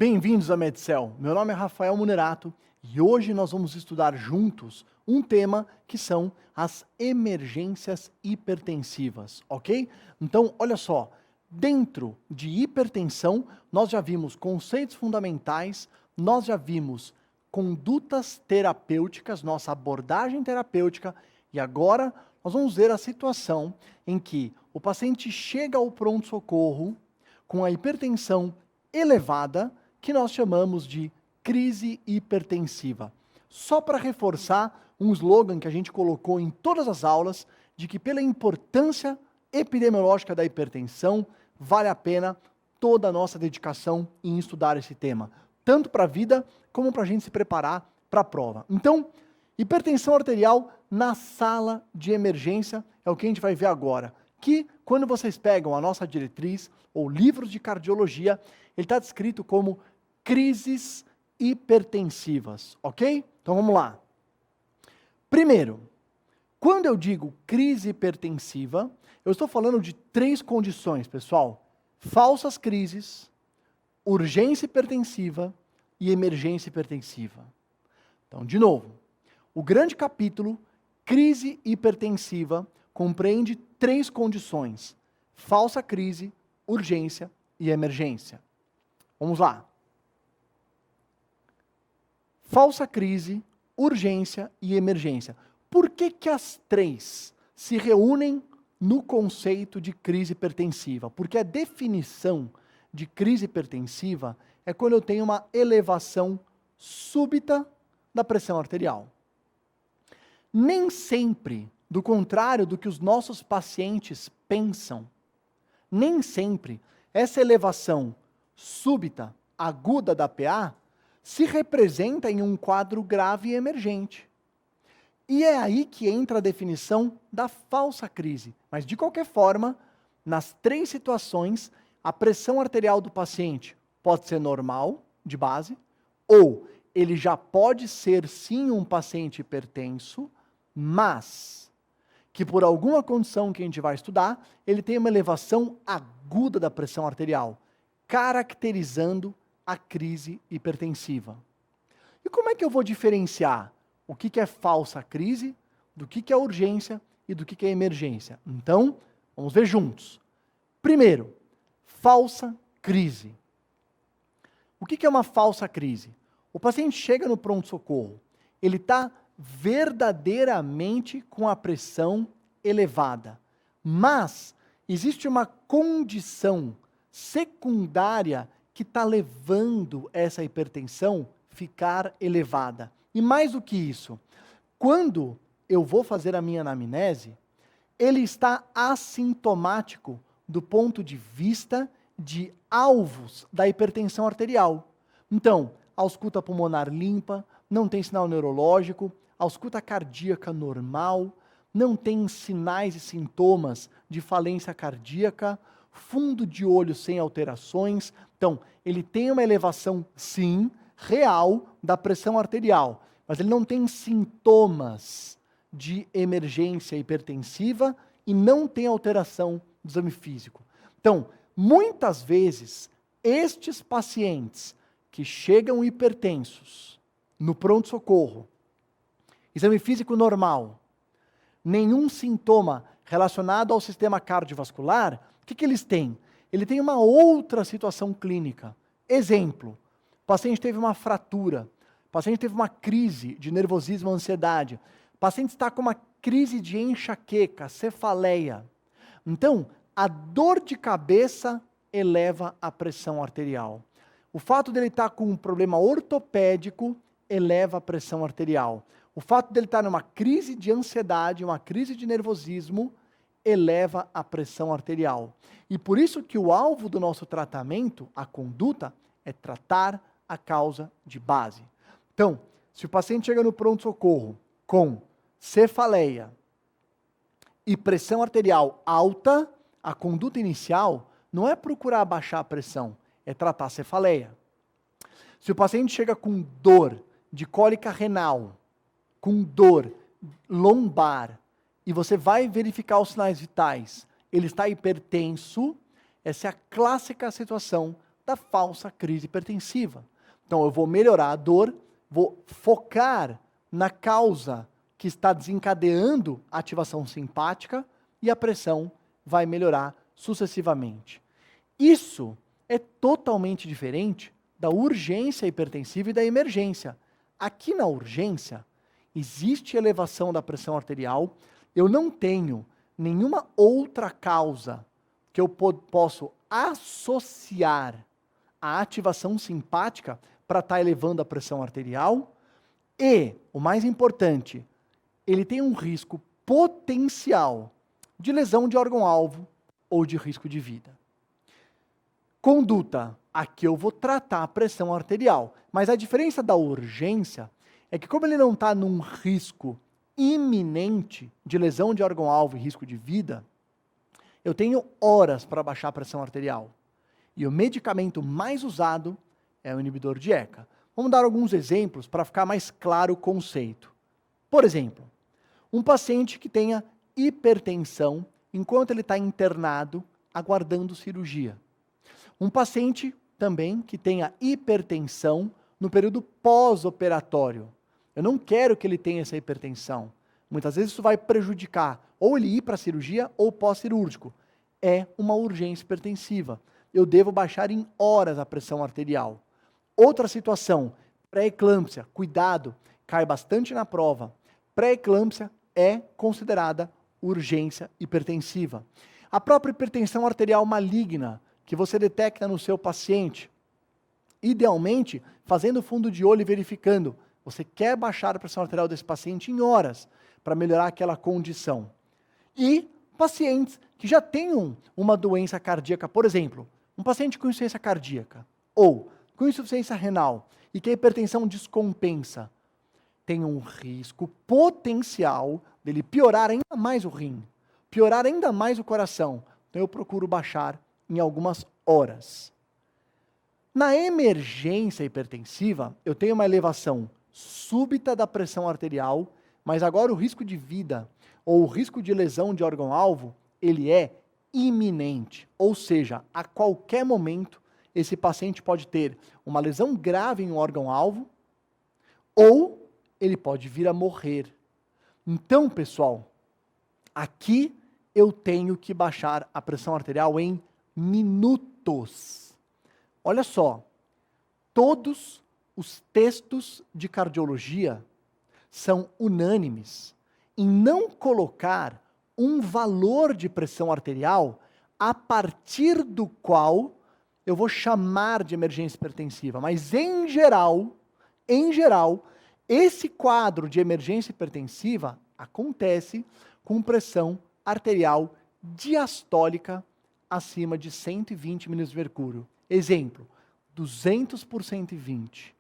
Bem-vindos a Medcel. Meu nome é Rafael Munerato e hoje nós vamos estudar juntos um tema que são as emergências hipertensivas, ok? Então, olha só, dentro de hipertensão, nós já vimos conceitos fundamentais, nós já vimos condutas terapêuticas, nossa abordagem terapêutica, e agora nós vamos ver a situação em que o paciente chega ao pronto-socorro com a hipertensão elevada, que nós chamamos de crise hipertensiva. Só para reforçar um slogan que a gente colocou em todas as aulas, de que pela importância epidemiológica da hipertensão, vale a pena toda a nossa dedicação em estudar esse tema, tanto para a vida como para a gente se preparar para a prova. Então, hipertensão arterial na sala de emergência é o que a gente vai ver agora, que quando vocês pegam a nossa diretriz ou livros de cardiologia, ele está descrito como crises hipertensivas, ok? Então vamos lá. Primeiro, quando eu digo crise hipertensiva, eu estou falando de 3 condições, pessoal. Falsas crises, urgência hipertensiva e emergência hipertensiva. Então, de novo, o grande capítulo, crise hipertensiva, compreende 3 condições: falsa crise, urgência e emergência. Vamos lá. Falsa crise, urgência e emergência. Por que as 3 se reúnem no conceito de crise hipertensiva? Porque a definição de crise hipertensiva é quando eu tenho uma elevação súbita da pressão arterial. Nem sempre, do contrário do que os nossos pacientes pensam, nem sempre essa elevação súbita, aguda da PA, se representa em um quadro grave e emergente. E é aí que entra a definição da falsa crise. Mas, de qualquer forma, nas 3 situações, a pressão arterial do paciente pode ser normal, de base, ou ele já pode ser, sim, um paciente hipertenso, mas que por alguma condição que a gente vai estudar, ele tem uma elevação aguda da pressão arterial, caracterizando a crise hipertensiva. E como é que eu vou diferenciar o que é falsa crise, do que é urgência e do que é emergência? Então, vamos ver juntos. Primeiro, falsa crise. O que é uma falsa crise? O paciente chega no pronto-socorro, ele está verdadeiramente com a pressão elevada, mas existe uma condição secundária que está levando essa hipertensão ficar elevada. E mais do que isso, quando eu vou fazer a minha anamnese, ele está assintomático do ponto de vista de alvos da hipertensão arterial. Então, ausculta pulmonar limpa, não tem sinal neurológico, ausculta cardíaca normal, não tem sinais e sintomas de falência cardíaca, fundo de olho sem alterações. Então, ele tem uma elevação, sim, real da pressão arterial, mas ele não tem sintomas de emergência hipertensiva e não tem alteração do exame físico. Então, muitas vezes, estes pacientes que chegam hipertensos no pronto-socorro, exame físico normal, nenhum sintoma relacionado ao sistema cardiovascular, o que eles têm? Ele tem uma outra situação clínica. Exemplo, o paciente teve uma fratura, o paciente teve uma crise de nervosismo, ansiedade, o paciente está com uma crise de enxaqueca, cefaleia. Então, a dor de cabeça eleva a pressão arterial. O fato dele estar com um problema ortopédico eleva a pressão arterial. O fato dele estar numa crise de ansiedade, uma crise de nervosismo, eleva a pressão arterial. E por isso que o alvo do nosso tratamento, a conduta, é tratar a causa de base. Então, se o paciente chega no pronto-socorro com cefaleia e pressão arterial alta, a conduta inicial não é procurar abaixar a pressão, é tratar a cefaleia. Se o paciente chega com dor de cólica renal, com dor lombar, e você vai verificar os sinais vitais, ele está hipertenso, essa é a clássica situação da falsa crise hipertensiva. Então eu vou melhorar a dor, vou focar na causa que está desencadeando a ativação simpática e a pressão vai melhorar sucessivamente. Isso é totalmente diferente da urgência hipertensiva e da emergência. Aqui na urgência, existe elevação da pressão arterial, eu não tenho nenhuma outra causa que eu posso associar à ativação simpática para estar elevando a pressão arterial e, o mais importante, ele tem um risco potencial de lesão de órgão-alvo ou de risco de vida. Conduta, aqui eu vou tratar a pressão arterial, mas a diferença da urgência é que como ele não está num risco iminente de lesão de órgão-alvo e risco de vida, eu tenho horas para baixar a pressão arterial. E o medicamento mais usado é o inibidor de ECA. Vamos dar alguns exemplos para ficar mais claro o conceito. Por exemplo, um paciente que tenha hipertensão enquanto ele está internado, aguardando cirurgia. Um paciente também que tenha hipertensão no período pós-operatório. Eu não quero que ele tenha essa hipertensão. Muitas vezes isso vai prejudicar ou ele ir para a cirurgia ou pós-cirúrgico. É uma urgência hipertensiva. Eu devo baixar em horas a pressão arterial. Outra situação, pré-eclâmpsia. Cuidado, cai bastante na prova. Pré-eclâmpsia é considerada urgência hipertensiva. A própria hipertensão arterial maligna, que você detecta no seu paciente, idealmente, fazendo fundo de olho e verificando, você quer baixar a pressão arterial desse paciente em horas, para melhorar aquela condição. E pacientes que já tenham uma doença cardíaca, por exemplo, um paciente com insuficiência cardíaca, ou com insuficiência renal, e que a hipertensão descompensa, tem um risco potencial dele piorar ainda mais o rim, piorar ainda mais o coração. Então eu procuro baixar em algumas horas. Na emergência hipertensiva, eu tenho uma elevação súbita da pressão arterial, mas agora o risco de vida ou o risco de lesão de órgão-alvo, ele é iminente. Ou seja, a qualquer momento, esse paciente pode ter uma lesão grave em um órgão-alvo ou ele pode vir a morrer. Então, pessoal, aqui eu tenho que baixar a pressão arterial em minutos. Olha só, todos os textos de cardiologia são unânimes em não colocar um valor de pressão arterial a partir do qual eu vou chamar de emergência hipertensiva. Mas em geral, esse quadro de emergência hipertensiva acontece com pressão arterial diastólica acima de 120 milímetros de mercúrio. Exemplo, 200 por 120.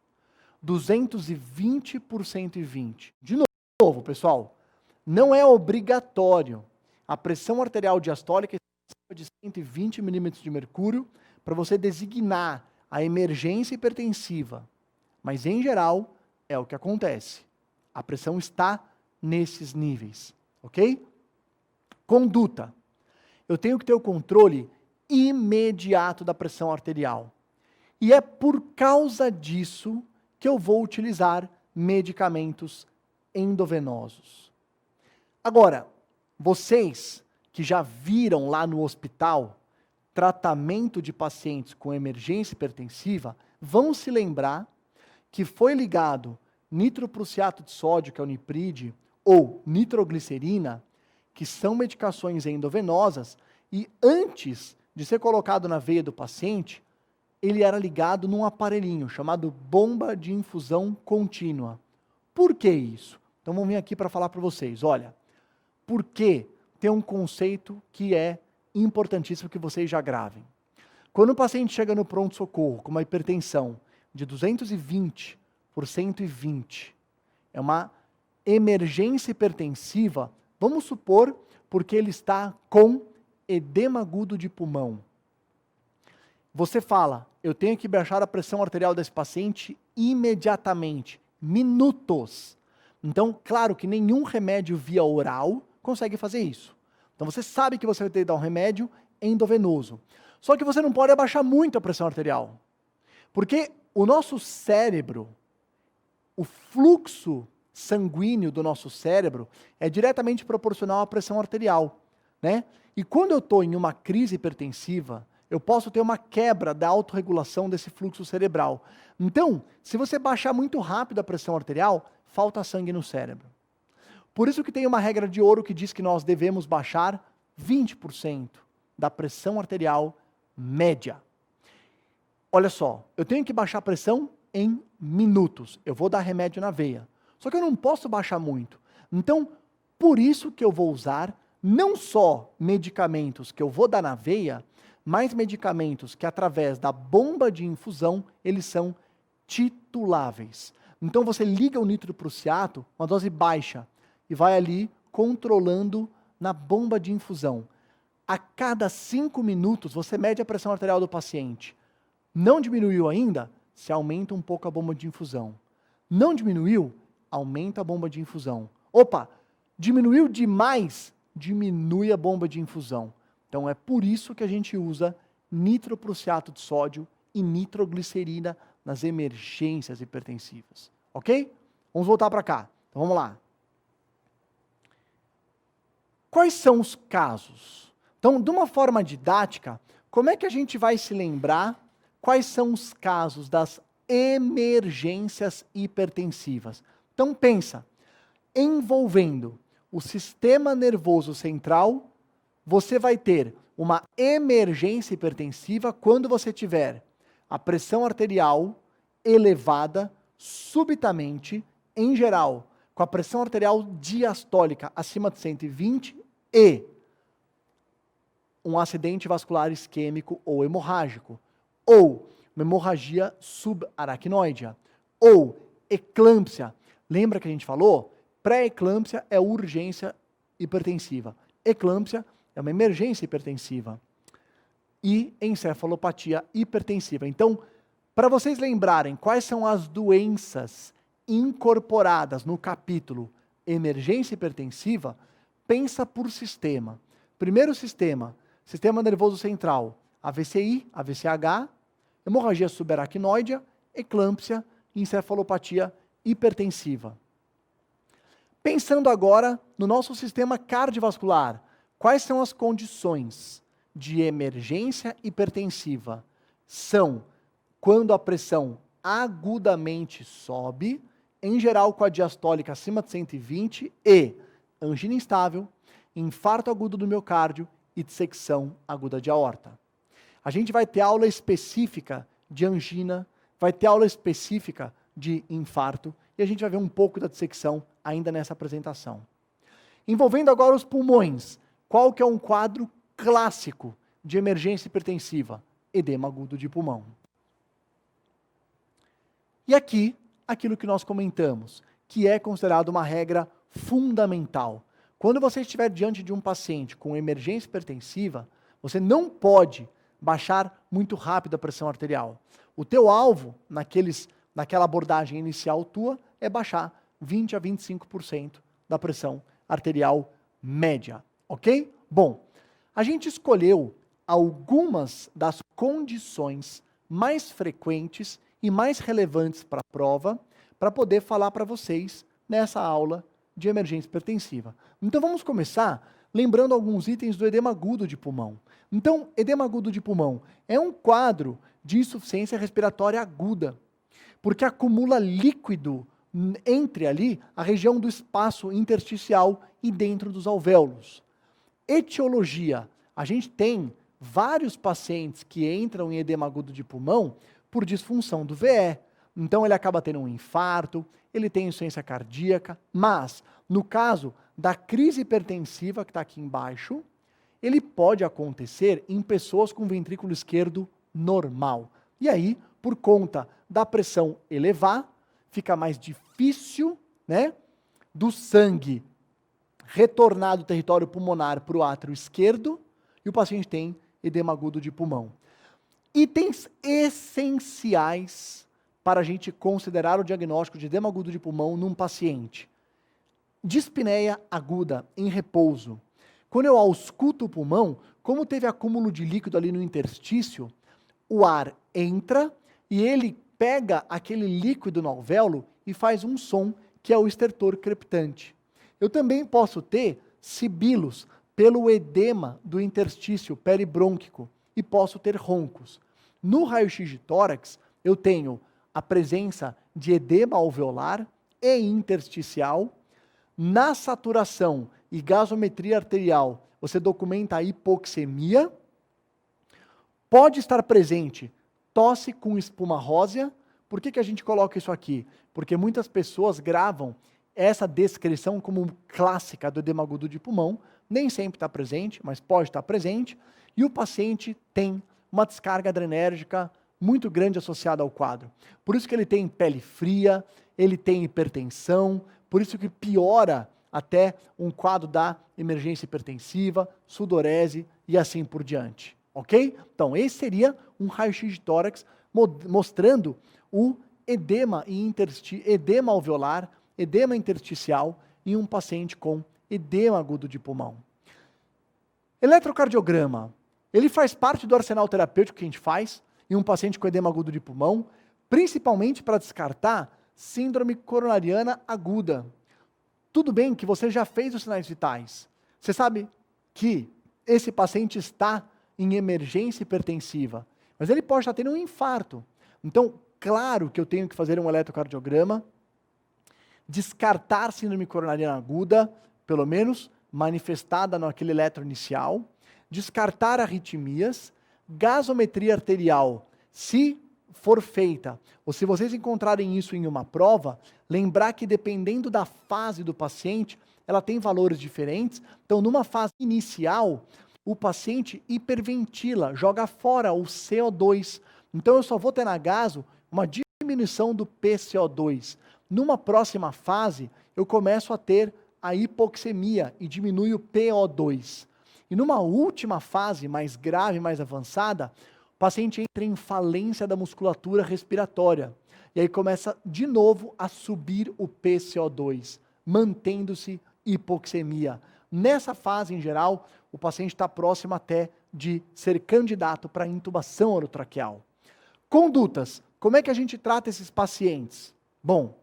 220 por 120. De novo, pessoal, não é obrigatório a pressão arterial diastólica acima de 120 milímetros de mercúrio para você designar a emergência hipertensiva. Mas, em geral, é o que acontece. A pressão está nesses níveis, ok? Conduta. Eu tenho que ter o controle imediato da pressão arterial. E é por causa disso que eu vou utilizar medicamentos endovenosos. Agora, vocês que já viram lá no hospital tratamento de pacientes com emergência hipertensiva, vão se lembrar que foi ligado nitroprussiato de sódio, que é o Nipride, ou nitroglicerina, que são medicações endovenosas, e antes de ser colocado na veia do paciente, ele era ligado num aparelhinho chamado bomba de infusão contínua. Por que isso? Então vamos vir aqui para falar para vocês. Olha, porque tem um conceito que é importantíssimo que vocês já gravem. Quando o paciente chega no pronto-socorro com uma hipertensão de 220 por 120, é uma emergência hipertensiva, vamos supor, porque ele está com edema agudo de pulmão. Você fala, eu tenho que baixar a pressão arterial desse paciente imediatamente, minutos. Então, claro que nenhum remédio via oral consegue fazer isso. Então você sabe que você vai ter que dar um remédio endovenoso. Só que você não pode abaixar muito a pressão arterial. Porque o nosso cérebro, o fluxo sanguíneo do nosso cérebro é diretamente proporcional à pressão arterial, né? E quando eu estou em uma crise hipertensiva, eu posso ter uma quebra da autorregulação desse fluxo cerebral. Então, se você baixar muito rápido a pressão arterial, falta sangue no cérebro. Por isso que tem uma regra de ouro que diz que nós devemos baixar 20% da pressão arterial média. Olha só, eu tenho que baixar a pressão em minutos. Eu vou dar remédio na veia. Só que eu não posso baixar muito. Então, por isso que eu vou usar não só medicamentos que eu vou dar na veia, mas medicamentos que através da bomba de infusão, eles são tituláveis. Então você liga o nitroprusiato, uma dose baixa, e vai ali controlando na bomba de infusão. A cada 5 minutos você mede a pressão arterial do paciente. Não diminuiu ainda? Se aumenta um pouco a bomba de infusão. Não diminuiu? Aumenta a bomba de infusão. Opa, diminuiu demais? Diminui a bomba de infusão. Então é por isso que a gente usa nitroprusiato de sódio e nitroglicerina nas emergências hipertensivas. Ok? Vamos voltar para cá. Então vamos lá. Quais são os casos? Então, de uma forma didática, como é que a gente vai se lembrar quais são os casos das emergências hipertensivas? Então pensa, envolvendo o sistema nervoso central, você vai ter uma emergência hipertensiva quando você tiver a pressão arterial elevada subitamente, em geral, com a pressão arterial diastólica acima de 120 e um acidente vascular isquêmico ou hemorrágico, ou uma hemorragia subaracnoidea, ou eclâmpsia. Lembra que a gente falou? Pré-eclâmpsia é urgência hipertensiva. Eclâmpsia é uma emergência hipertensiva. E encefalopatia hipertensiva. Então, para vocês lembrarem quais são as doenças incorporadas no capítulo emergência hipertensiva, pensa por sistema. Primeiro sistema, sistema nervoso central, AVCI, AVCH, hemorragia subaracnoidea, eclâmpsia, encefalopatia hipertensiva. Pensando agora no nosso sistema cardiovascular, quais são as condições de emergência hipertensiva? São quando a pressão agudamente sobe, em geral com a diastólica acima de 120 e angina instável, infarto agudo do miocárdio e dissecção aguda de aorta. A gente vai ter aula específica de angina, vai ter aula específica de infarto e a gente vai ver um pouco da dissecção ainda nessa apresentação. Envolvendo agora os pulmões, qual que é um quadro clássico de emergência hipertensiva? Edema agudo de pulmão. E aqui, aquilo que nós comentamos, que é considerado uma regra fundamental. Quando você estiver diante de um paciente com emergência hipertensiva, você não pode baixar muito rápido a pressão arterial. O teu alvo, naquela abordagem inicial tua, é baixar 20 a 25% da pressão arterial média, ok? Bom, a gente escolheu algumas das condições mais frequentes e mais relevantes para a prova, para poder falar para vocês nessa aula de emergência hipertensiva. Então vamos começar lembrando alguns itens do edema agudo de pulmão. Então, edema agudo de pulmão é um quadro de insuficiência respiratória aguda, porque acumula líquido entre ali a região do espaço intersticial e dentro dos alvéolos. Etiologia, a gente tem vários pacientes que entram em edema agudo de pulmão por disfunção do VE. Então ele acaba tendo um infarto, ele tem insuficiência cardíaca, mas no caso da crise hipertensiva que está aqui embaixo, ele pode acontecer em pessoas com ventrículo esquerdo normal. E aí, por conta da pressão elevar, fica mais difícil, né, do sangue retornar do território pulmonar para o átrio esquerdo e o paciente tem edema agudo de pulmão. Itens essenciais para a gente considerar o diagnóstico de edema agudo de pulmão num paciente. Dispneia aguda em repouso. Quando eu ausculto o pulmão, como teve acúmulo de líquido ali no interstício, o ar entra e ele pega aquele líquido no alvéolo e faz um som, que é o estertor crepitante. Eu também posso ter sibilos pelo edema do interstício peribrônquico e posso ter roncos. No raio-x de tórax, eu tenho a presença de edema alveolar e intersticial. Na saturação e gasometria arterial, você documenta a hipoxemia. Pode estar presente tosse com espuma rósea. Por que a gente coloca isso aqui? Porque muitas pessoas gravam essa descrição como clássica do edema agudo de pulmão. Nem sempre está presente, mas pode estar presente. E o paciente tem uma descarga adrenérgica muito grande associada ao quadro. Por isso que ele tem pele fria, ele tem hipertensão, por isso que piora até um quadro da emergência hipertensiva, sudorese e assim por diante. Ok? Então, esse seria um raio-x de tórax mostrando o edema alveolar, edema intersticial em um paciente com edema agudo de pulmão. Eletrocardiograma. Ele faz parte do arsenal terapêutico que a gente faz em um paciente com edema agudo de pulmão, principalmente para descartar síndrome coronariana aguda. Tudo bem que você já fez os sinais vitais. Você sabe que esse paciente está em emergência hipertensiva, mas ele pode estar tendo um infarto. Então, claro que eu tenho que fazer um eletrocardiograma, descartar síndrome coronariana aguda, pelo menos manifestada naquele eletro inicial, descartar arritmias, gasometria arterial, se for feita, ou se vocês encontrarem isso em uma prova, lembrar que dependendo da fase do paciente, ela tem valores diferentes. Então, numa fase inicial, o paciente hiperventila, joga fora o CO2. Então, eu só vou ter na gaso uma diminuição do PCO2. Numa próxima fase, eu começo a ter a hipoxemia e diminui o PO2. E numa última fase, mais grave, mais avançada, o paciente entra em falência da musculatura respiratória. E aí começa de novo a subir o PCO2, mantendo-se hipoxemia. Nessa fase, em geral, o paciente está próximo até de ser candidato para intubação orotraqueal. Condutas. Como é que a gente trata esses pacientes? Bom,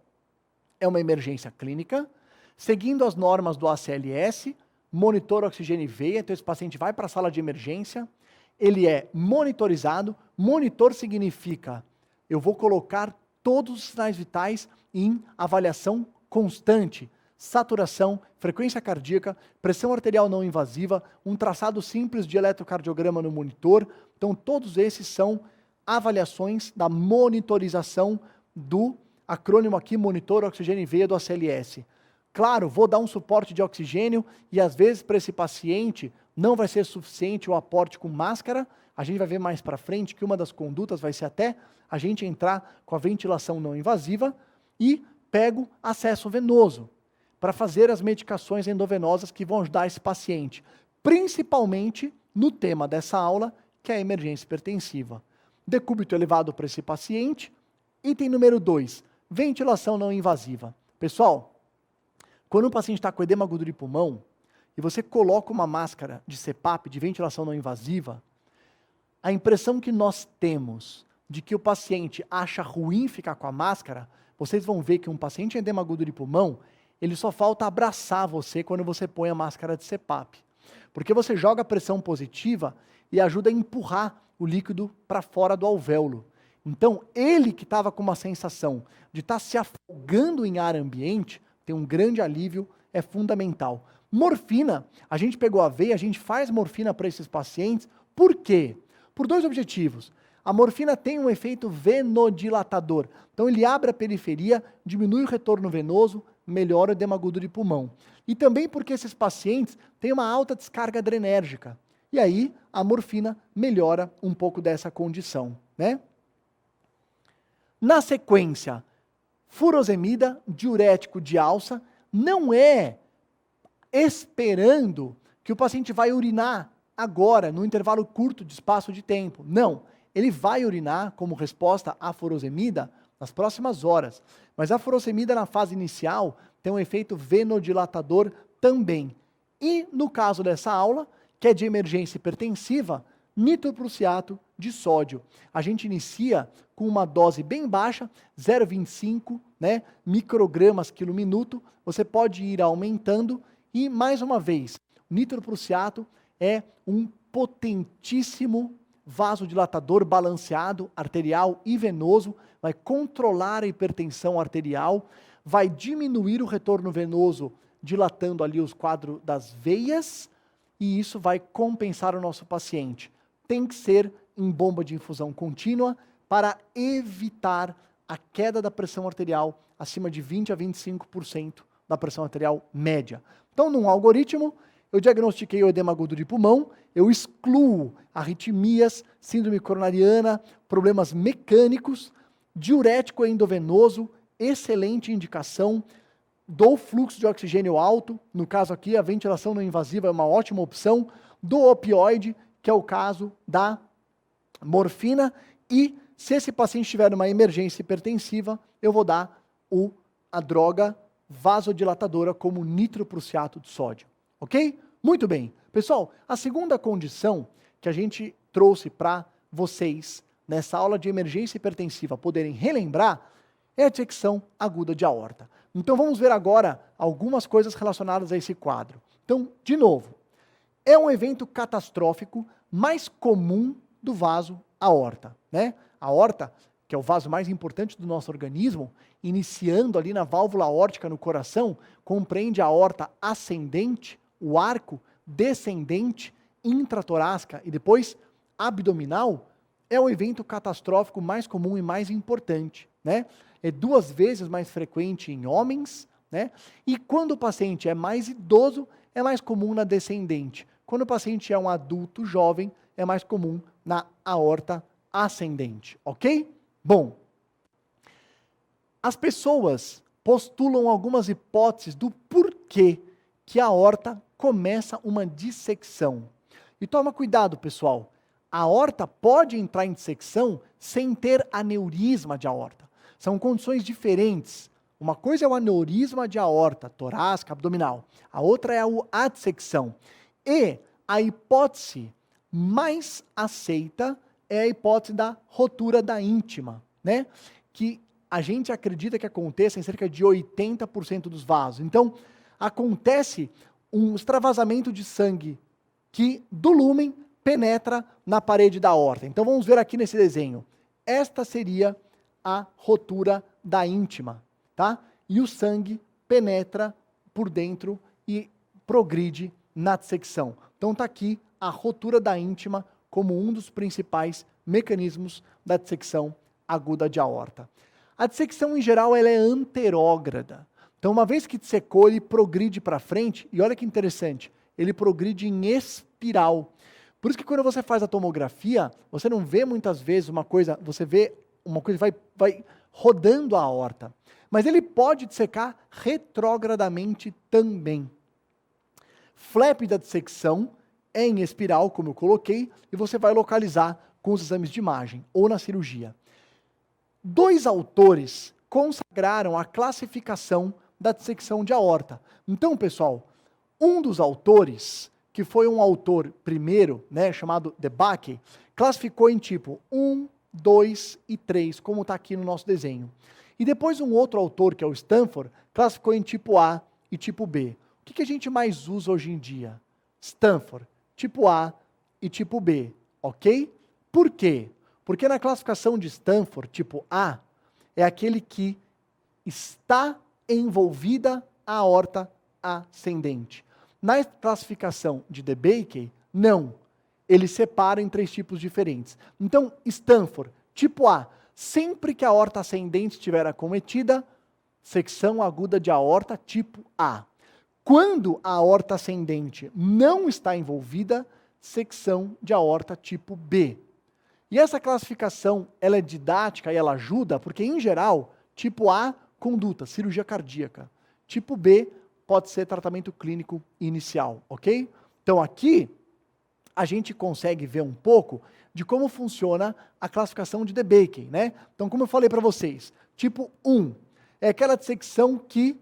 é uma emergência clínica, seguindo as normas do ACLS, monitor oxigênio e veia, então esse paciente vai para a sala de emergência, ele é monitorizado. Monitor significa, eu vou colocar todos os sinais vitais em avaliação constante, saturação, frequência cardíaca, pressão arterial não invasiva, um traçado simples de eletrocardiograma no monitor. Então todos esses são avaliações da monitorização do acrônimo aqui, monitor oxigênio e veia do ACLS. Claro, vou dar um suporte de oxigênio e às vezes para esse paciente não vai ser suficiente o aporte com máscara. A gente vai ver mais para frente que uma das condutas vai ser até a gente entrar com a ventilação não invasiva e pego acesso venoso para fazer as medicações endovenosas que vão ajudar esse paciente, principalmente no tema dessa aula, que é a emergência hipertensiva. Decúbito elevado para esse paciente. Item número 2, ventilação não invasiva. Pessoal, quando o paciente está com edema agudo de pulmão e você coloca uma máscara de CPAP, de ventilação não invasiva, a impressão que nós temos de que o paciente acha ruim ficar com a máscara, vocês vão ver que um paciente em edema agudo de pulmão, ele só falta abraçar você quando você põe a máscara de CPAP. Porque você joga a pressão positiva e ajuda a empurrar o líquido para fora do alvéolo. Então, ele que estava com uma sensação de estar se afogando em ar ambiente, tem um grande alívio, é fundamental. Morfina, a gente pegou a veia, a gente faz morfina para esses pacientes. Por quê? Por 2 objetivos. A morfina tem um efeito venodilatador. Então ele abre a periferia, diminui o retorno venoso, melhora o edema agudo de pulmão. E também porque esses pacientes têm uma alta descarga adrenérgica. E aí a morfina melhora um pouco dessa condição, né? Na sequência, furosemida, diurético de alça, não é esperando que o paciente vai urinar agora, no intervalo curto de espaço de tempo. Não, ele vai urinar como resposta à furosemida nas próximas horas. Mas a furosemida na fase inicial tem um efeito venodilatador também. E no caso dessa aula, que é de emergência hipertensiva, nitroprussiato de sódio. A gente inicia com uma dose bem baixa, 0,25, né, microgramas quilo minuto. Você pode ir aumentando e, mais uma vez, o nitroprussiato é um potentíssimo vasodilatador balanceado, arterial e venoso, vai controlar a hipertensão arterial, vai diminuir o retorno venoso, dilatando ali os quadros das veias, e isso vai compensar o nosso paciente. Tem que ser em bomba de infusão contínua para evitar a queda da pressão arterial acima de 20 a 25% da pressão arterial média. Então, num algoritmo, eu diagnostiquei o edema agudo de pulmão, eu excluo arritmias, síndrome coronariana, problemas mecânicos, diurético endovenoso, excelente indicação, dou fluxo de oxigênio alto, no caso aqui a ventilação não invasiva é uma ótima opção, dou opioide, que é o caso da morfina, e se esse paciente tiver uma emergência hipertensiva, eu vou dar a droga vasodilatadora como nitroprussiato de sódio, ok? Muito bem. Pessoal, a segunda condição que a gente trouxe para vocês nessa aula de emergência hipertensiva poderem relembrar é a dissecção aguda de aorta. Então vamos ver agora algumas coisas relacionadas a esse quadro. Então, de novo, é um evento catastrófico mais comum do vaso aorta, né? A aorta, que é o vaso mais importante do nosso organismo, iniciando ali na válvula aórtica no coração, compreende a aorta ascendente, o arco descendente, intratorácica e depois abdominal, é o evento catastrófico mais comum e mais importante, né? É 2 vezes mais frequente em homens, né? E quando o paciente é mais idoso, é mais comum na descendente. Quando o paciente é um adulto jovem, é mais comum na aorta ascendente, ok? Bom, as pessoas postulam algumas hipóteses do porquê que a aorta começa uma dissecção. E toma cuidado, pessoal, a aorta pode entrar em dissecção sem ter aneurisma de aorta. São condições diferentes. Uma coisa é o aneurisma de aorta, torácica, abdominal. A outra é a dissecção. E a hipótese mais aceita é a hipótese da rotura da íntima, né? Que a gente acredita que aconteça em cerca de 80% dos vasos. Então, acontece um extravasamento de sangue que do lúmen penetra na parede da aorta. Então, vamos ver aqui nesse desenho. Esta seria a rotura da íntima, tá? E o sangue penetra por dentro e progride na dissecção. Então está aqui a rotura da íntima como um dos principais mecanismos da dissecção aguda de aorta. A dissecção em geral ela é anterógrada. Então uma vez que dissecou, ele progride para frente e olha que interessante, ele progride em espiral. Por isso que quando você faz a tomografia, você não vê muitas vezes uma coisa, você vê uma coisa vai rodando a aorta. Mas ele pode dissecar retrogradamente também. Flap da dissecção é em espiral, como eu coloquei, e você vai localizar com os exames de imagem ou na cirurgia. 2 autores consagraram a classificação da dissecção de aorta. Então, pessoal, um dos autores, que foi um autor primeiro, né, chamado DeBakey, classificou em tipo 1, 2 e 3, como está aqui no nosso desenho. E depois um outro autor, que é o Stanford, classificou em tipo A e tipo B. O que a gente mais usa hoje em dia? Stanford, tipo A e tipo B, ok? Por quê? Porque na classificação de Stanford, tipo A, é aquele que está envolvida a aorta ascendente. Na classificação de DeBakey, não. Ele separa em 3 tipos diferentes. Então, Stanford, tipo A, sempre que a aorta ascendente estiver acometida, secção aguda de aorta tipo A. Quando a aorta ascendente não está envolvida, secção de aorta tipo B. E essa classificação, ela é didática e ela ajuda, porque em geral, tipo A, conduta, cirurgia cardíaca. Tipo B, pode ser tratamento clínico inicial, ok? Então aqui, a gente consegue ver um pouco de como funciona a classificação de DeBakey, né? Então, como eu falei para vocês, tipo 1 é aquela dissecção que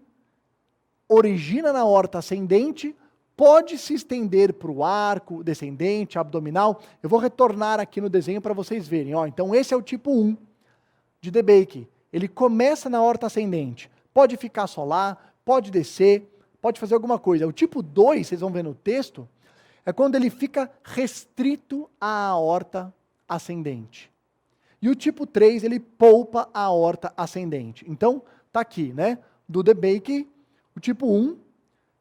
origina na aorta ascendente, pode se estender para o arco descendente, abdominal. Eu vou retornar aqui no desenho para vocês verem. Ó, então esse é o tipo 1 de DeBakey. Ele começa na aorta ascendente. Pode ficar só lá, pode descer, pode fazer alguma coisa. O tipo 2, vocês vão ver no texto, é quando ele fica restrito à aorta ascendente. E o tipo 3, ele poupa a aorta ascendente. Então, tá aqui, né? Do DeBakey, o tipo 1,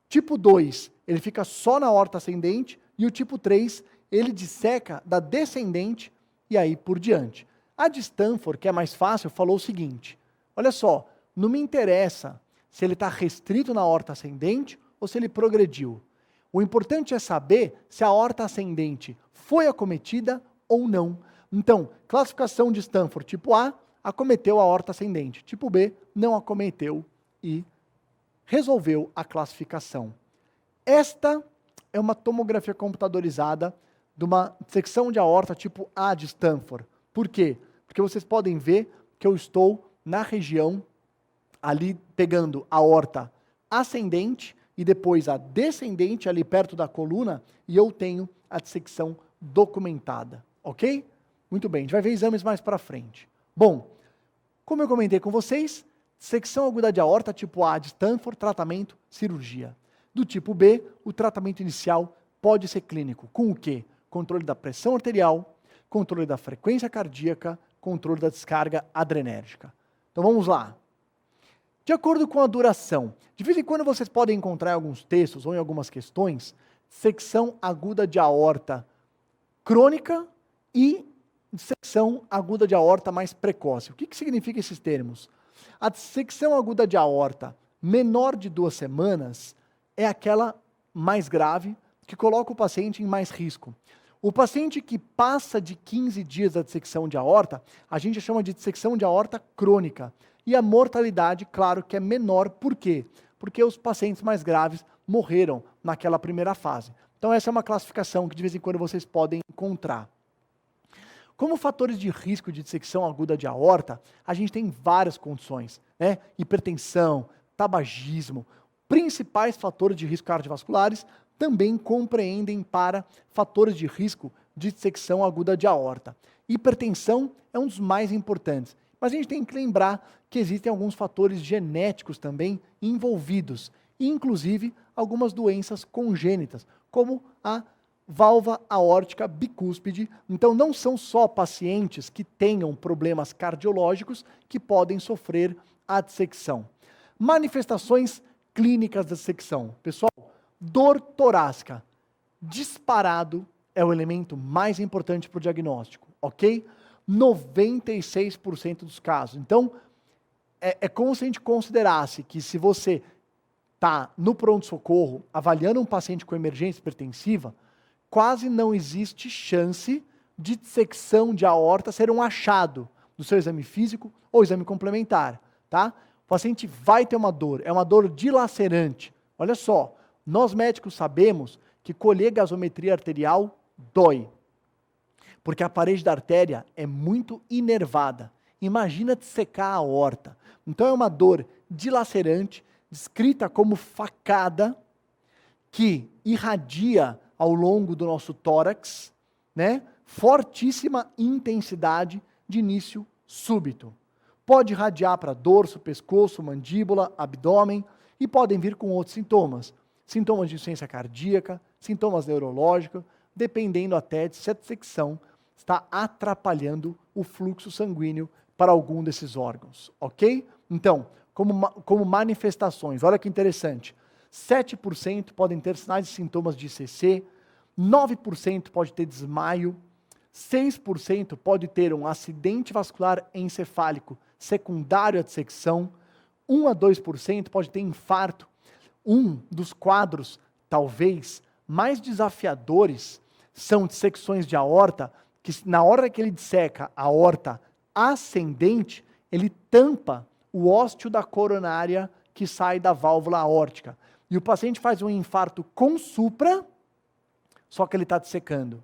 tipo 2, ele fica só na aorta ascendente, e o tipo 3, ele disseca da descendente e aí por diante. A de Stanford, que é mais fácil, falou o seguinte: olha só, não me interessa se ele está restrito na aorta ascendente ou se ele progrediu. O importante é saber se a aorta ascendente foi acometida ou não. Então, classificação de Stanford, tipo A, acometeu a aorta ascendente. Tipo B, não acometeu e resolveu a classificação. Esta é uma tomografia computadorizada de uma secção de aorta tipo A de Stanford. Por quê? Porque vocês podem ver que eu estou na região ali pegando a aorta ascendente e depois a descendente ali perto da coluna e eu tenho a dissecção documentada, ok? Muito bem, a gente vai ver exames mais para frente. Bom, como eu comentei com vocês, secção aguda de aorta tipo A de Stanford, tratamento, cirurgia. Do tipo B, o tratamento inicial pode ser clínico. Com o quê? Controle da pressão arterial, controle da frequência cardíaca, controle da descarga adrenérgica. Então vamos lá. De acordo com a duração, de vez em quando vocês podem encontrar em alguns textos ou em algumas questões, secção aguda de aorta crônica e secção aguda de aorta mais precoce. O que significa esses termos? A secção aguda de aorta menor de 2 semanas é aquela mais grave, que coloca o paciente em mais risco. O paciente que passa de 15 dias da dissecção de aorta, a gente chama de dissecção de aorta crônica. E a mortalidade, claro, que é menor. Por quê? Porque os pacientes mais graves morreram naquela primeira fase. Então essa é uma classificação que de vez em quando vocês podem encontrar. Como fatores de risco de dissecção aguda de aorta, a gente tem várias condições, né? Hipertensão, tabagismo, principais fatores de risco cardiovasculares também compreendem para fatores de risco de dissecção aguda de aorta. Hipertensão é um dos mais importantes, mas a gente tem que lembrar que existem alguns fatores genéticos também envolvidos, inclusive algumas doenças congênitas, como a válvula aórtica bicúspide. Então não são só pacientes que tenham problemas cardiológicos que podem sofrer a dissecção. Manifestações clínicas da dissecção. Pessoal, dor torácica, disparado, é o elemento mais importante para o diagnóstico, ok? 96% dos casos. Então, é como se a gente considerasse que se você está no pronto-socorro avaliando um paciente com emergência hipertensiva, quase não existe chance de dissecção de aorta ser um achado do seu exame físico ou exame complementar, tá? O paciente vai ter uma dor, é uma dor dilacerante. Olha só, nós médicos sabemos que colher gasometria arterial dói, porque a parede da artéria é muito inervada. Imagina dissecar a aorta. Então é uma dor dilacerante, descrita como facada, que irradia ao longo do nosso tórax, né? Fortíssima intensidade de início súbito. Pode irradiar para dorso, pescoço, mandíbula, abdômen e podem vir com outros sintomas. Sintomas de insuficiência cardíaca, sintomas neurológicos, dependendo até de se a dissecção está atrapalhando o fluxo sanguíneo para algum desses órgãos, ok? Então, como manifestações, olha que interessante, 7% podem ter sinais e sintomas de ICC, 9% pode ter desmaio, 6% pode ter um acidente vascular encefálico secundário à dissecção, 1 a 2% pode ter infarto. Um dos quadros, talvez, mais desafiadores são dissecções de aorta, que na hora que ele disseca a aorta ascendente, ele tampa o ósteo da coronária que sai da válvula aórtica. E o paciente faz um infarto com supra, só que ele está dissecando.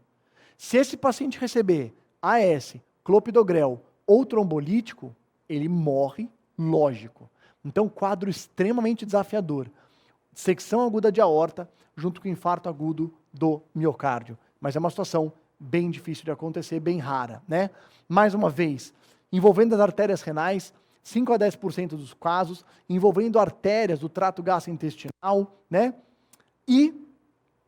Se esse paciente receber AS, clopidogrel ou trombolítico, ele morre, lógico. Então, quadro extremamente desafiador. dissecção aguda de aorta junto com infarto agudo do miocárdio. Mas é uma situação bem difícil de acontecer, bem rara, né? Mais uma vez, envolvendo as artérias renais, 5 a 10% dos casos, envolvendo artérias do trato gastrointestinal, né? E,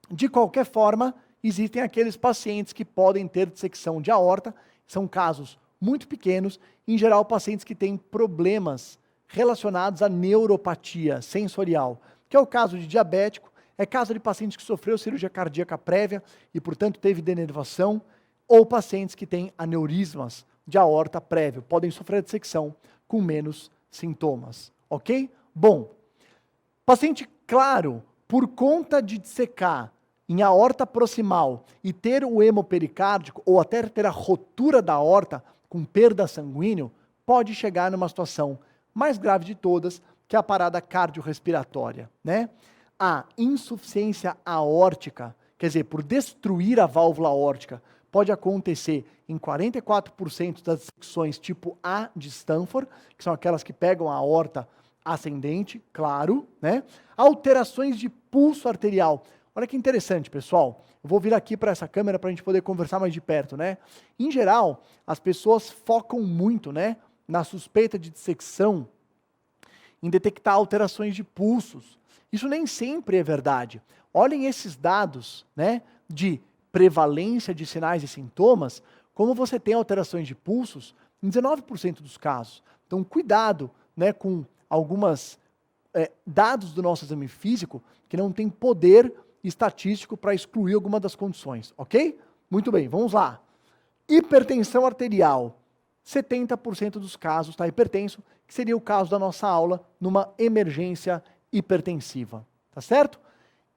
de qualquer forma, existem aqueles pacientes que podem ter dissecção de aorta, são casos muito pequenos, em geral pacientes que têm problemas relacionados à neuropatia sensorial, que é o caso de diabético, é caso de paciente que sofreu cirurgia cardíaca prévia e, portanto, teve denervação, ou pacientes que têm aneurismas de aorta prévio, podem sofrer dissecção com menos sintomas, ok? Bom, paciente, claro, por conta de dissecar em aorta proximal e ter o hemopericárdico, ou até ter a rotura da aorta com perda sanguínea, pode chegar numa situação mais grave de todas, que é a parada cardiorrespiratória, né? A insuficiência aórtica, quer dizer, por destruir a válvula aórtica, pode acontecer em 44% das dissecções tipo A de Stanford, que são aquelas que pegam a aorta ascendente, claro, né? Alterações de pulso arterial. Olha que interessante, pessoal. Eu vou vir aqui para essa câmera para a gente poder conversar mais de perto, né? Em geral, as pessoas focam muito, né, na suspeita de dissecção, em detectar alterações de pulsos. Isso nem sempre é verdade. Olhem esses dados, né, de prevalência de sinais e sintomas, como você tem alterações de pulsos em 19% dos casos. Então, cuidado, né, com algumas dados do nosso exame físico que não tem poder estatístico para excluir alguma das condições, ok? Muito bem, vamos lá. Hipertensão arterial. 70% dos casos está hipertenso, que seria o caso da nossa aula numa emergência hipertensiva, tá certo?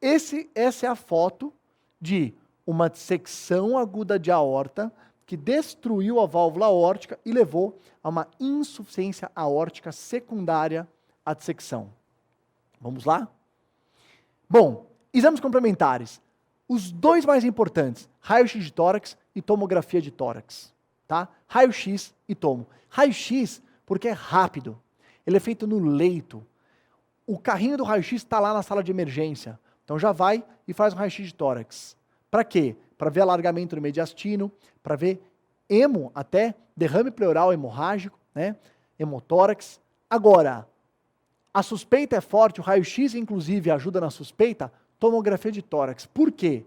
Essa é a foto de uma dissecção aguda de aorta que destruiu a válvula aórtica e levou a uma insuficiência aórtica secundária à dissecção. Vamos lá? Bom, exames complementares. Os dois mais importantes, raio-x de tórax e tomografia de tórax, tá? Raio-x e tomo. Raio-x porque é rápido, ele é feito no leito. O carrinho do raio-x está lá na sala de emergência, então já vai e faz um raio-x de tórax. Para quê? Para ver alargamento do mediastino, para ver até derrame pleural hemorrágico, né? Hemotórax. Agora, a suspeita é forte, o raio-x inclusive ajuda na suspeita, tomografia de tórax. Por quê?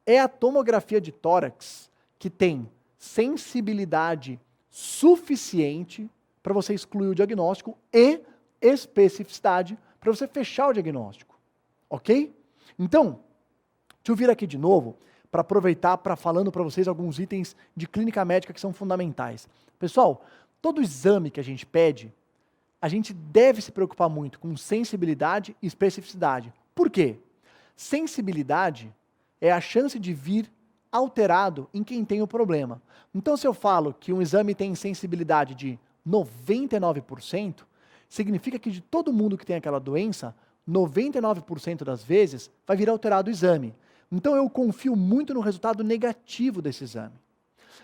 É a tomografia de tórax que tem sensibilidade suficiente para você excluir o diagnóstico e especificidade para você fechar o diagnóstico, ok? Então, deixa eu vir aqui de novo para aproveitar para falando para vocês alguns itens de clínica médica que são fundamentais. Pessoal, todo exame que a gente pede, a gente deve se preocupar muito com sensibilidade e especificidade. Por quê? Sensibilidade é a chance de vir alterado em quem tem o problema. Então, se eu falo que um exame tem sensibilidade de 99%, significa que de todo mundo que tem aquela doença, 99% das vezes vai vir alterado o exame. Então eu confio muito no resultado negativo desse exame.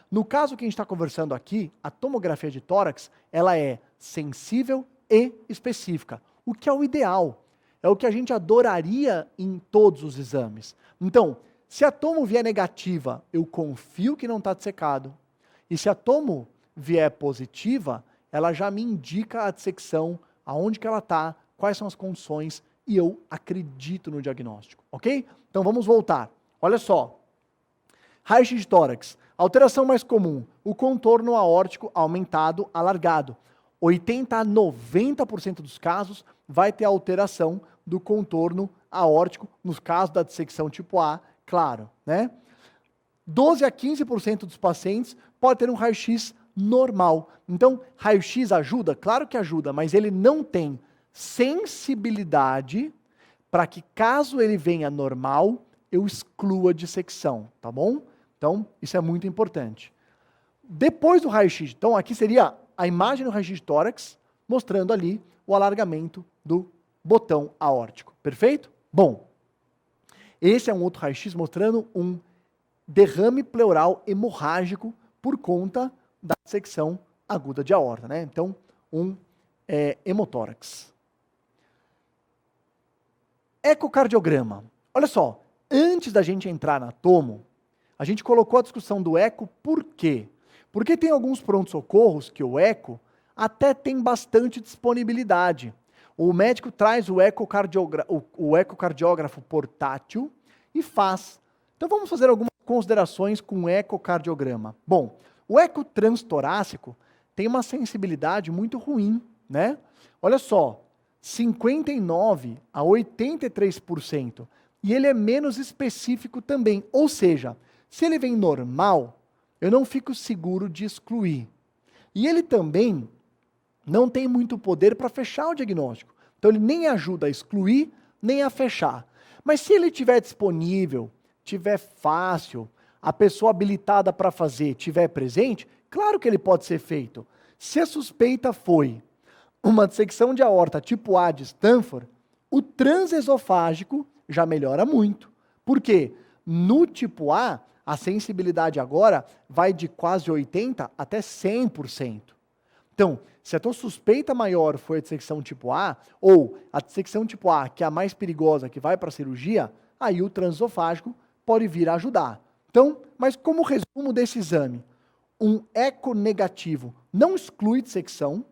No caso que a gente está conversando aqui, a tomografia de tórax, ela é sensível e específica, o que é o ideal. É o que a gente adoraria em todos os exames. Então, se a tomo vier negativa, eu confio que não está dissecado. E se a tomo vier positiva, ela já me indica a dissecção, aonde que ela está, quais são as condições, e eu acredito no diagnóstico, ok? Então vamos voltar. Olha só. Raio-x de tórax. Alteração mais comum, o contorno aórtico aumentado, alargado. 80 a 90% dos casos vai ter alteração do contorno aórtico, nos casos da dissecção tipo A, claro, né? 12 a 15% dos pacientes pode ter um raio-x normal. Então, raio-x ajuda? Claro que ajuda, mas ele não tem sensibilidade para que, caso ele venha normal, eu exclua a dissecção, tá bom? Então, isso é muito importante. Depois do raio-x, então aqui seria a imagem do raio-x de tórax, mostrando ali o alargamento do botão aórtico, perfeito? Bom, esse é um outro raio-x mostrando um derrame pleural hemorrágico por conta da dissecção aguda de aorta, né? Então, um hemotórax. Ecocardiograma. Olha só, antes da gente entrar na tomo, a gente colocou a discussão do eco, por quê? Porque tem alguns pronto-socorros que o eco até tem bastante disponibilidade. O médico traz o ecocardiógrafo portátil e faz. Então vamos fazer algumas considerações com o ecocardiograma. Bom, o eco transtorácico tem uma sensibilidade muito ruim, né? Olha só, 59% a 83%. E ele é menos específico também. Ou seja, se ele vem normal, eu não fico seguro de excluir. E ele também não tem muito poder para fechar o diagnóstico. Então ele nem ajuda a excluir, nem a fechar. Mas se ele estiver disponível, estiver fácil, a pessoa habilitada para fazer estiver presente, claro que ele pode ser feito. Se a suspeita foi uma dissecção de aorta tipo A de Stanford, o transesofágico já melhora muito. Por quê? No tipo A, a sensibilidade agora vai de quase 80% até 100%. Então, se a tua suspeita maior foi a dissecção tipo A, ou a dissecção tipo A, que é a mais perigosa, que vai para a cirurgia, aí o transesofágico pode vir a ajudar. Então, mas como resumo desse exame, um eco negativo não exclui dissecção,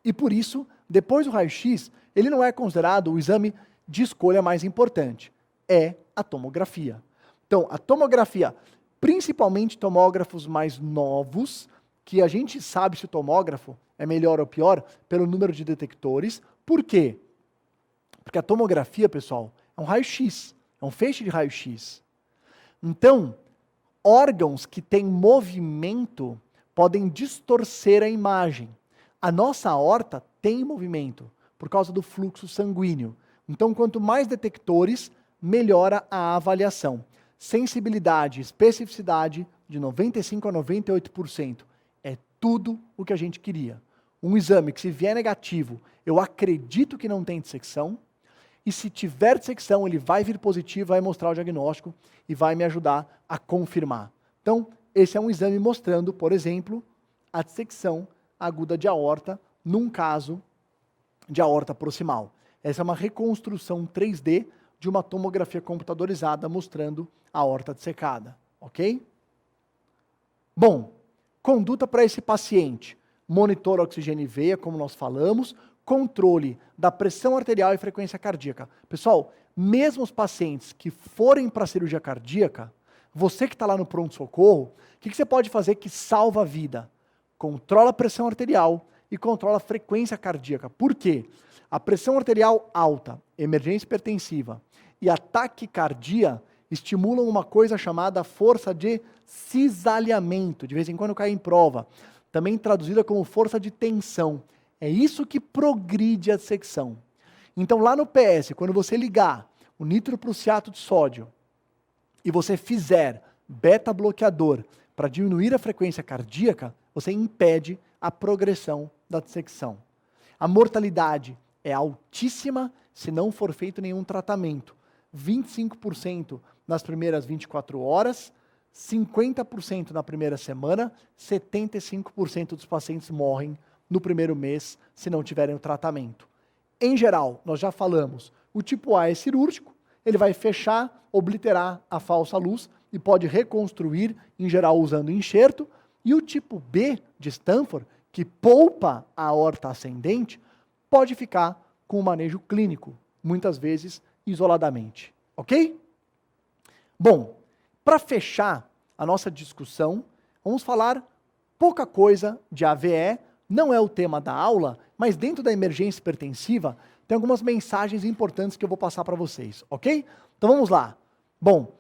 e por isso, depois do raio-x, ele não é considerado o exame de escolha mais importante. É a tomografia. Então, a tomografia, principalmente tomógrafos mais novos, que a gente sabe se o tomógrafo é melhor ou pior pelo número de detectores. Por quê? Porque a tomografia, pessoal, é um raio-x, é um feixe de raio-x. Então, órgãos que têm movimento podem distorcer a imagem. A nossa aorta tem movimento por causa do fluxo sanguíneo. Então, quanto mais detectores, melhora a avaliação. Sensibilidade, especificidade de 95% a 98%. É tudo o que a gente queria. Um exame que, se vier negativo, eu acredito que não tem dissecção. E se tiver dissecção, ele vai vir positivo, vai mostrar o diagnóstico e vai me ajudar a confirmar. Então, esse é um exame mostrando, por exemplo, a dissecção aguda de aorta num caso de aorta proximal. Essa é uma reconstrução 3D de uma tomografia computadorizada mostrando a aorta dissecada, ok? Bom, conduta para esse paciente. Monitor oxigênio e veia, como nós falamos, controle da pressão arterial e frequência cardíaca. Pessoal, mesmo os pacientes que forem para a cirurgia cardíaca, você que está lá no pronto-socorro, o que você pode fazer que salva a vida? Controla a pressão arterial e controla a frequência cardíaca. Por quê? A pressão arterial alta, emergência hipertensiva e a taquicardia estimulam uma coisa chamada força de cisalhamento. De vez em quando cai em prova. Também traduzida como força de tensão. É isso que progride a dissecção. Então lá no PS, quando você ligar o nitroprusiato de sódio e você fizer beta-bloqueador para diminuir a frequência cardíaca, você impede a progressão da dissecção. A mortalidade é altíssima se não for feito nenhum tratamento. 25% nas primeiras 24 horas, 50% na primeira semana, 75% dos pacientes morrem no primeiro mês se não tiverem o tratamento. Em geral, nós já falamos, o tipo A é cirúrgico, ele vai fechar, obliterar a falsa luz e pode reconstruir, em geral usando enxerto, e o tipo B de Stanford, que poupa a aorta ascendente, pode ficar com o manejo clínico, muitas vezes isoladamente, ok? Bom, para fechar a nossa discussão, vamos falar pouca coisa de AVE, não é o tema da aula, mas dentro da emergência hipertensiva, tem algumas mensagens importantes que eu vou passar para vocês, ok? Então vamos lá. Bom,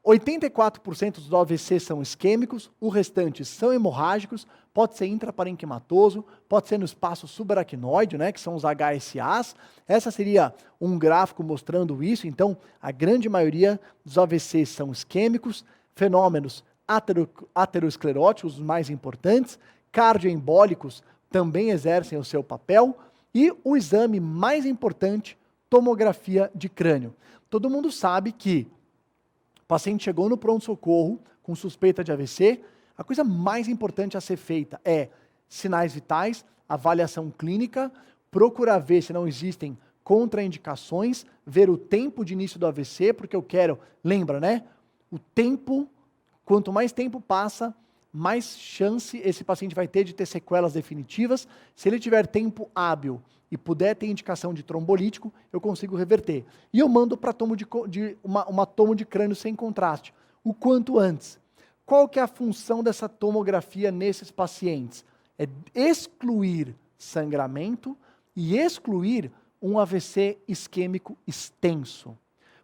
84% dos AVC são isquêmicos, o restante são hemorrágicos, pode ser intraparenquimatoso, pode ser no espaço subaracnoide, né, que são os HSAs. Essa seria um gráfico mostrando isso, então a grande maioria dos AVCs são isquêmicos, fenômenos ateroscleróticos, os mais importantes, cardioembólicos também exercem o seu papel, e o exame mais importante, tomografia de crânio. Todo mundo sabe que o paciente chegou no pronto-socorro com suspeita de AVC, a coisa mais importante a ser feita é sinais vitais, avaliação clínica, procurar ver se não existem contraindicações, ver o tempo de início do AVC, porque eu quero, lembra, né? O tempo, quanto mais tempo passa, mais chance esse paciente vai ter de ter sequelas definitivas. Se ele tiver tempo hábil e puder ter indicação de trombolítico, eu consigo reverter. E eu mando para uma tomo de crânio sem contraste, o quanto antes. Qual que é a função dessa tomografia nesses pacientes? É excluir sangramento e excluir um AVC isquêmico extenso.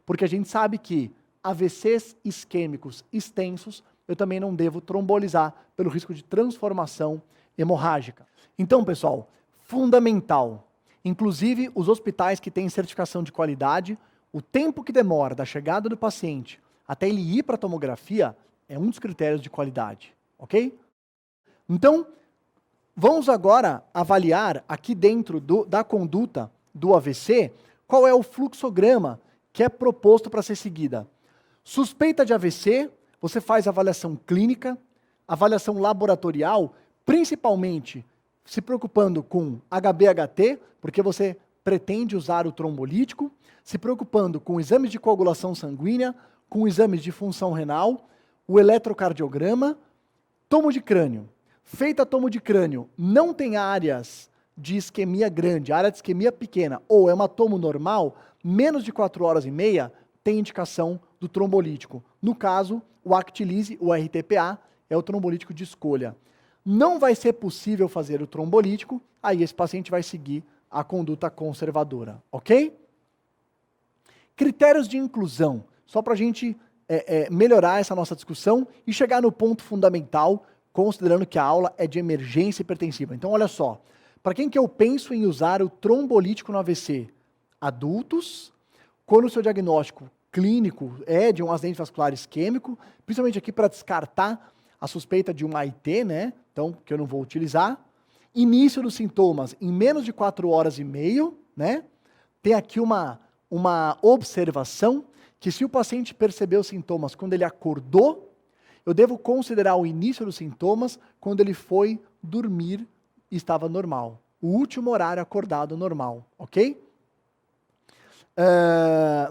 Porque a gente sabe que AVCs isquêmicos extensos eu também não devo trombolizar pelo risco de transformação hemorrágica. Então, pessoal, fundamental. Inclusive, os hospitais que têm certificação de qualidade, o tempo que demora da chegada do paciente até ele ir para a tomografia é um dos critérios de qualidade, ok? Então, vamos agora avaliar aqui dentro da conduta do AVC, qual é o fluxograma que é proposto para ser seguida. Suspeita de AVC, você faz avaliação clínica, avaliação laboratorial, principalmente se preocupando com HB-HT, porque você pretende usar o trombolítico, se preocupando com exames de coagulação sanguínea, com exames de função renal, o eletrocardiograma, tomo de crânio. Feita a tomo de crânio, não tem áreas de isquemia grande, área de isquemia pequena, ou é uma tomo normal, menos de 4 horas e meia, tem indicação do trombolítico. No caso, o Actilise, o RTPA, é o trombolítico de escolha. Não vai ser possível fazer o trombolítico, aí esse paciente vai seguir a conduta conservadora, ok? Critérios de inclusão, só para a gente melhorar essa nossa discussão e chegar no ponto fundamental, considerando que a aula é de emergência hipertensiva. Então, olha só, para quem que eu penso em usar o trombolítico no AVC? Adultos, quando o seu diagnóstico clínico é de um acidente vascular isquêmico, principalmente aqui para descartar a suspeita de um AIT, né? Então, que eu não vou utilizar. Início dos sintomas em menos de 4 horas e meia, né? Tem aqui uma observação que se o paciente percebeu os sintomas quando ele acordou, eu devo considerar o início dos sintomas quando ele foi dormir e estava normal. O último horário acordado normal, ok?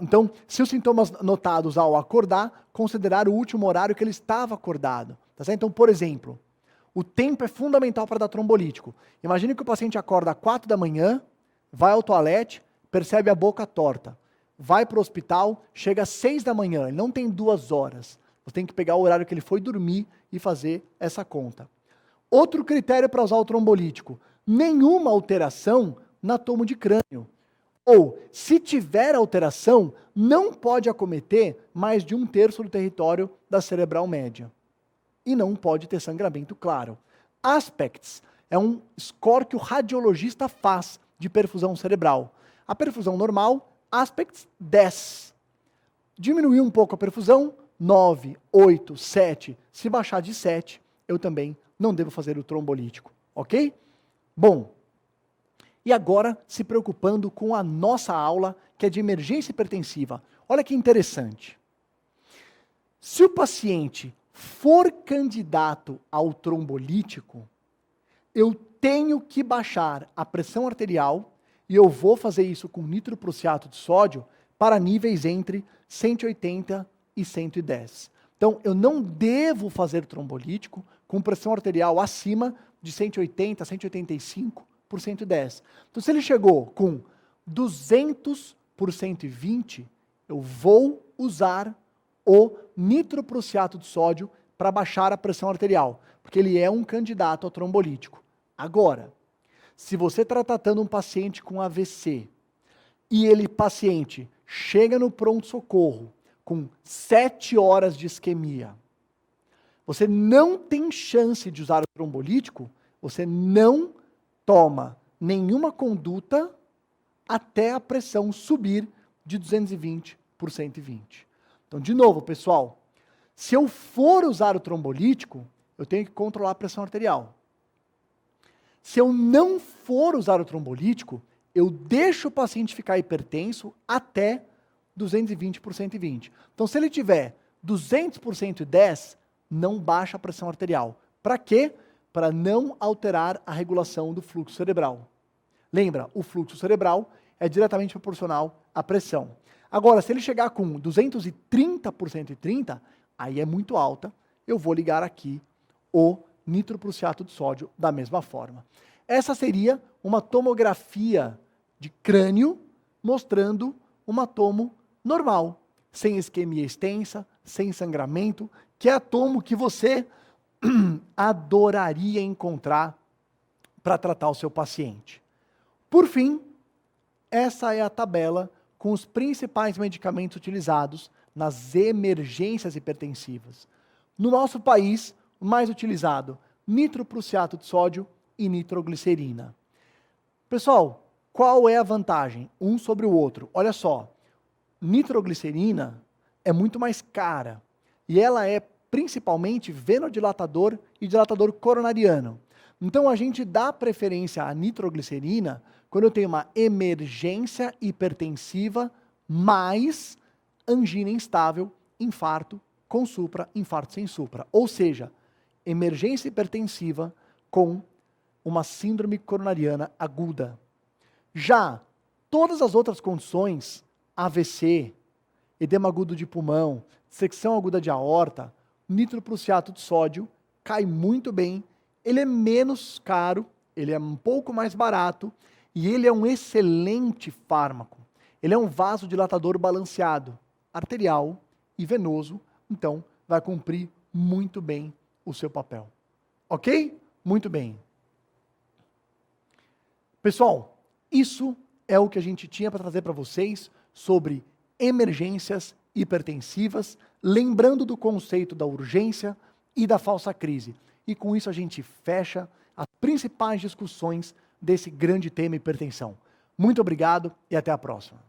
Então, se os sintomas notados ao acordar, considerar o último horário que ele estava acordado. Tá certo? Então, por exemplo, o tempo é fundamental para dar trombolítico. Imagine que o paciente acorda às 4 da manhã, vai ao toalete, percebe a boca torta, vai para o hospital, chega às 6 da manhã, ele não tem 2 horas. Você tem que pegar o horário que ele foi dormir e fazer essa conta. Outro critério para usar o trombolítico, nenhuma alteração na tomo de crânio. Ou, se tiver alteração, não pode acometer mais de 1/3 do território da cerebral média. E não pode ter sangramento claro. Aspects é um score que o radiologista faz de perfusão cerebral. A perfusão normal, aspects 10. Diminuir um pouco a perfusão, 9, 8, 7. Se baixar de 7, eu também não devo fazer o trombolítico, ok? Bom, e agora se preocupando com a nossa aula, que é de emergência hipertensiva. Olha que interessante. Se o paciente for candidato ao trombolítico, eu tenho que baixar a pressão arterial e eu vou fazer isso com nitroprussiato de sódio para níveis entre 180 e 110. Então, eu não devo fazer trombolítico com pressão arterial acima de 180, 185 por 110. Então, se ele chegou com 200 por 120, eu vou usar o nitroprussiato de sódio para baixar a pressão arterial, porque ele é um candidato ao trombolítico. Agora, se você está tratando um paciente com AVC e paciente chega no pronto-socorro com 7 horas de isquemia, você não tem chance de usar o trombolítico, você não toma nenhuma conduta até a pressão subir de 220 por 120. Então, de novo, pessoal, se eu for usar o trombolítico, eu tenho que controlar a pressão arterial. Se eu não for usar o trombolítico, eu deixo o paciente ficar hipertenso até 220 por 120. Então, se ele tiver 200 por 110, não baixa a pressão arterial. Para quê? Para não alterar a regulação do fluxo cerebral. Lembra, o fluxo cerebral é diretamente proporcional à pressão. Agora, se ele chegar com 230 por 130, aí é muito alta, eu vou ligar aqui o nitroprussiato de sódio da mesma forma. Essa seria uma tomografia de crânio mostrando uma tomo normal, sem isquemia extensa, sem sangramento, que é a tomo que você adoraria encontrar para tratar o seu paciente. Por fim, essa é a tabela com os principais medicamentos utilizados nas emergências hipertensivas. No nosso país, o mais utilizado, nitroprussiato de sódio e nitroglicerina. Pessoal, qual é a vantagem um sobre o outro? Olha só, nitroglicerina é muito mais cara e ela é principalmente venodilatador e dilatador coronariano. Então a gente dá preferência à nitroglicerina quando eu tenho uma emergência hipertensiva mais angina instável, infarto com supra, infarto sem supra. Ou seja, emergência hipertensiva com uma síndrome coronariana aguda. Já todas as outras condições, AVC, edema agudo de pulmão, secção aguda de aorta, nitroprussiato de sódio, cai muito bem, ele é menos caro, ele é um pouco mais barato e ele é um excelente fármaco. Ele é um vasodilatador balanceado, arterial e venoso, então vai cumprir muito bem o seu papel. Ok? Muito bem. Pessoal, isso é o que a gente tinha para trazer para vocês sobre emergências hipertensivas, lembrando do conceito da urgência e da falsa crise. E com isso a gente fecha as principais discussões desse grande tema hipertensão. Muito obrigado e até a próxima.